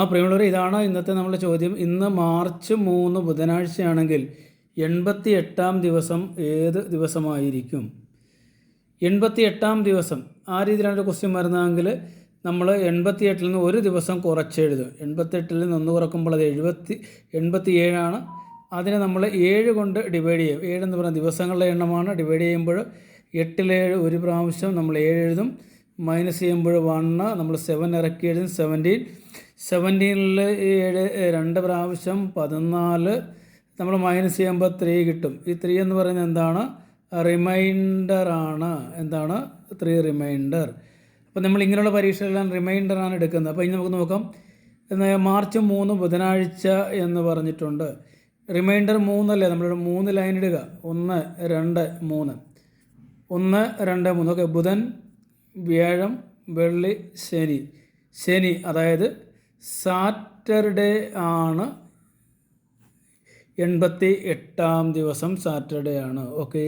പ്രിയമുള്ളവരെ, ഇതാണ് ഇന്നത്തെ നമ്മുടെ ചോദ്യം. ഇന്ന് മാർച്ച് 3 ബുധനാഴ്ചയാണെങ്കിൽ 88-ാം ദിവസം ഏത് ദിവസമായിരിക്കും? 88-ാം ദിവസം ആ രീതിയിലാണ് ഒരു ക്വസ്റ്റ്യൻ വരുന്നതെങ്കിൽ നമ്മൾ 88-ൽ നിന്ന് ഒരു ദിവസം കുറച്ചെഴുതും. 88-ൽ നിന്ന് 1 കുറക്കുമ്പോൾ അത് 87 അതിനെ നമ്മൾ 7 കൊണ്ട് ഡിവൈഡ് ചെയ്യും. 7 എന്ന് പറയുന്ന ദിവസങ്ങളുടെ എണ്ണമാണ്. ഡിവൈഡ് ചെയ്യുമ്പോൾ 8-ൽ 7 ഒരു പ്രാവശ്യം നമ്മൾ 7 എഴുതും. മൈനസ് ചെയ്യുമ്പോൾ 1 നമ്മൾ 7 ഇറക്കി എഴുതും. 17-ൽ 7 2 പ്രാവശ്യം 14 നമ്മൾ മൈനസ് ചെയ്യുമ്പോൾ 3 കിട്ടും. ഈ 3 എന്ന് പറയുന്നത് എന്താണ്? റിമൈൻഡറാണ്. എന്താണ്? 3 റിമൈൻഡർ. അപ്പോൾ നമ്മൾ ഇങ്ങനെയുള്ള പരീക്ഷകളെല്ലാം റിമൈൻഡറാണ് എടുക്കുന്നത്. അപ്പോൾ ഇനി നമുക്ക് നോക്കാം. മാർച്ച് 3 ബുധനാഴ്ച എന്ന് പറഞ്ഞിട്ടുണ്ട്. റിമൈൻഡർ 3 അല്ലേ? നമ്മളിവിടെ 3 ലൈൻ ഇടുക. 1 2 3 1 2 3. ഓക്കെ. ബുധൻ, വ്യാഴം, വെള്ളി, ശനി അതായത് സാറ്റർഡേ ആണ് 88-ാം ദിവസം. സാറ്റർഡേ ആണ്. ഓക്കെ.